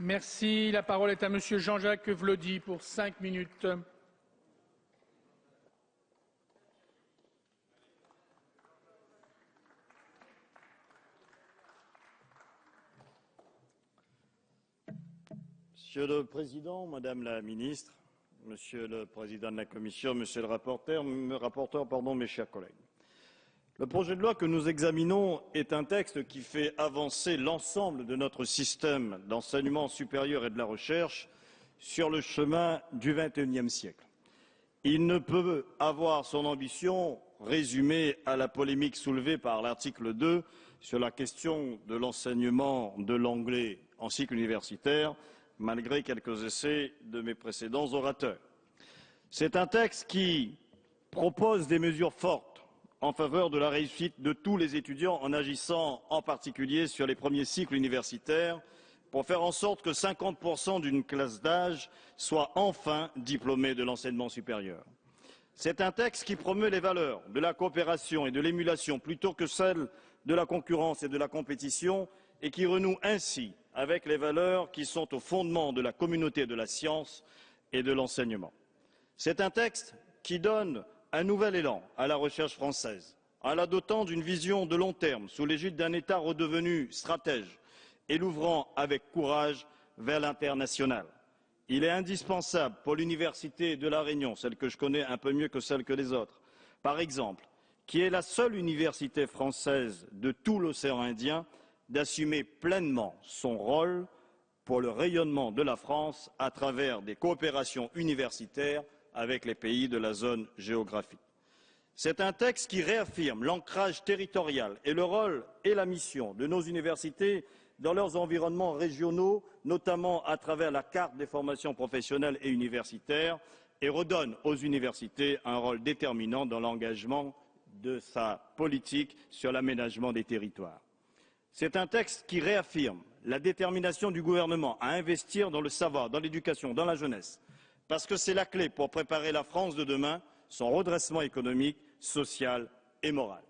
Merci. La parole est à Monsieur Jean-Jacques Vlody pour 5 minutes. Monsieur le Président, Madame la Ministre, Monsieur le Président de la Commission, Monsieur le rapporteur, mes chers collègues. Le projet de loi que nous examinons est un texte qui fait avancer l'ensemble de notre système d'enseignement supérieur et de la recherche sur le chemin du XXIe siècle. Il ne peut avoir son ambition résumée à la polémique soulevée par l'article 2 sur la question de l'enseignement de l'anglais en cycle universitaire, malgré quelques essais de mes précédents orateurs. C'est un texte qui propose des mesures fortes en faveur de la réussite de tous les étudiants en agissant en particulier sur les premiers cycles universitaires pour faire en sorte que 50% d'une classe d'âge soit enfin diplômée de l'enseignement supérieur. C'est un texte qui promeut les valeurs de la coopération et de l'émulation plutôt que celles de la concurrence et de la compétition et qui renoue ainsi avec les valeurs qui sont au fondement de la communauté de la science et de l'enseignement. C'est un texte qui donne un nouvel élan à la recherche française, en la dotant d'une vision de long terme sous l'égide d'un État redevenu stratège et l'ouvrant avec courage vers l'international. Il est indispensable pour l'Université de La Réunion, celle que je connais un peu mieux que celle que les autres, par exemple, qui est la seule université française de tout l'océan Indien, d'assumer pleinement son rôle pour le rayonnement de la France à travers des coopérations universitaires avec les pays de la zone géographique. C'est un texte qui réaffirme l'ancrage territorial et le rôle et la mission de nos universités dans leurs environnements régionaux, notamment à travers la carte des formations professionnelles et universitaires, et redonne aux universités un rôle déterminant dans l'engagement de sa politique sur l'aménagement des territoires. C'est un texte qui réaffirme la détermination du gouvernement à investir dans le savoir, dans l'éducation, dans la jeunesse, parce que c'est la clé pour préparer la France de demain, son redressement économique, social et moral.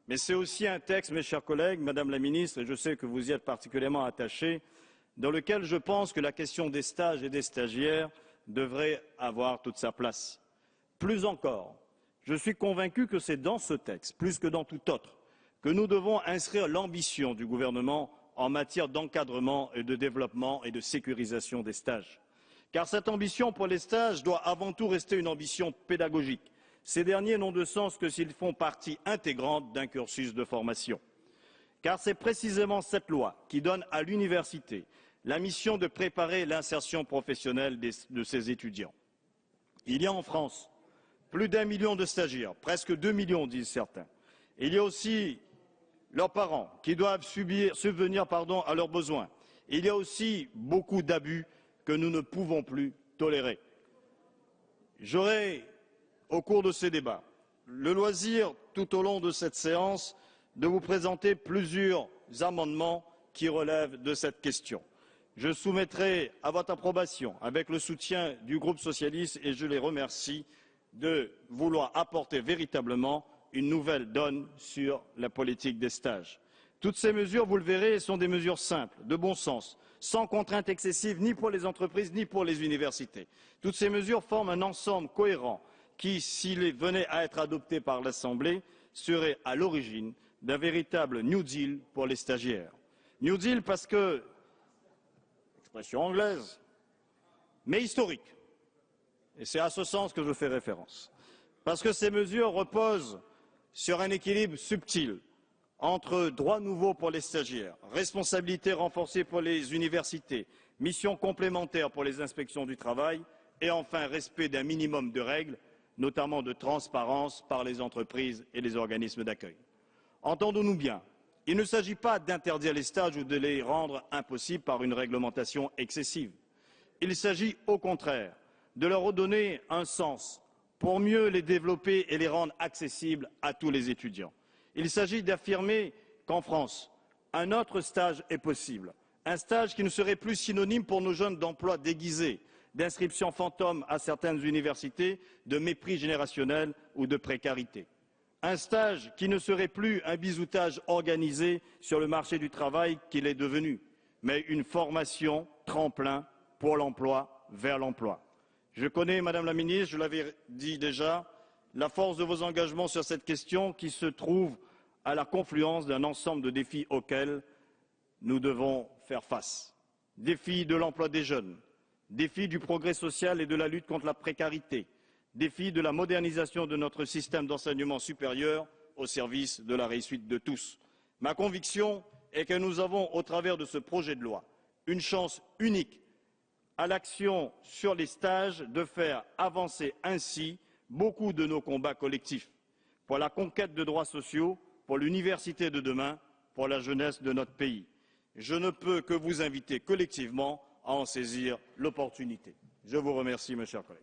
Mais c'est aussi un texte, mes chers collègues, Madame la Ministre, et je sais que vous y êtes particulièrement attachés, dans lequel je pense que la question des stages et des stagiaires devrait avoir toute sa place. Plus encore, je suis convaincu que c'est dans ce texte, plus que dans tout autre, que nous devons inscrire l'ambition du gouvernement en matière d'encadrement et de développement et de sécurisation des stages. Car cette ambition pour les stages doit avant tout rester une ambition pédagogique. Ces derniers n'ont de sens que s'ils font partie intégrante d'un cursus de formation. Car c'est précisément cette loi qui donne à l'université la mission de préparer l'insertion professionnelle de ses étudiants. Il y a en France plus d'1 million de stagiaires, presque 2 millions disent certains. Il y a aussi leurs parents qui doivent subvenir à leurs besoins. Il y a aussi beaucoup d'abus que nous ne pouvons plus tolérer. J'aurai, au cours de ces débats, le loisir, tout au long de cette séance, de vous présenter plusieurs amendements qui relèvent de cette question. Je soumettrai à votre approbation, avec le soutien du groupe socialiste, et je les remercie de vouloir apporter véritablement une nouvelle donne sur la politique des stages. Toutes ces mesures, vous le verrez, sont des mesures simples, de bon sens, sans contrainte excessive ni pour les entreprises ni pour les universités. Toutes ces mesures forment un ensemble cohérent qui, s'il venait à être adopté par l'Assemblée, serait à l'origine d'un véritable New Deal pour les stagiaires. New Deal parce que, expression anglaise, mais historique, et c'est à ce sens que je fais référence, parce que ces mesures reposent sur un équilibre subtil entre droits nouveaux pour les stagiaires, responsabilités renforcées pour les universités, missions complémentaires pour les inspections du travail et enfin respect d'un minimum de règles, notamment de transparence par les entreprises et les organismes d'accueil. Entendons-nous bien, il ne s'agit pas d'interdire les stages ou de les rendre impossibles par une réglementation excessive. Il s'agit au contraire de leur redonner un sens pour mieux les développer et les rendre accessibles à tous les étudiants. Il s'agit d'affirmer qu'en France, un autre stage est possible, un stage qui ne serait plus synonyme pour nos jeunes d'emploi déguisé, d'inscription fantôme à certaines universités, de mépris générationnel ou de précarité. Un stage qui ne serait plus un bizoutage organisé sur le marché du travail qu'il est devenu, mais une formation tremplin pour l'emploi, vers l'emploi. Je connais, Madame la Ministre, je l'avais dit déjà, la force de vos engagements sur cette question qui se trouve à la confluence d'un ensemble de défis auxquels nous devons faire face. Défi de l'emploi des jeunes, défi du progrès social et de la lutte contre la précarité, défi de la modernisation de notre système d'enseignement supérieur au service de la réussite de tous. Ma conviction est que nous avons, au travers de ce projet de loi, une chance unique à l'action sur les stages de faire avancer ainsi beaucoup de nos combats collectifs pour la conquête de droits sociaux, pour l'université de demain, pour la jeunesse de notre pays. Je ne peux que vous inviter collectivement à en saisir l'opportunité. Je vous remercie, mes chers collègues.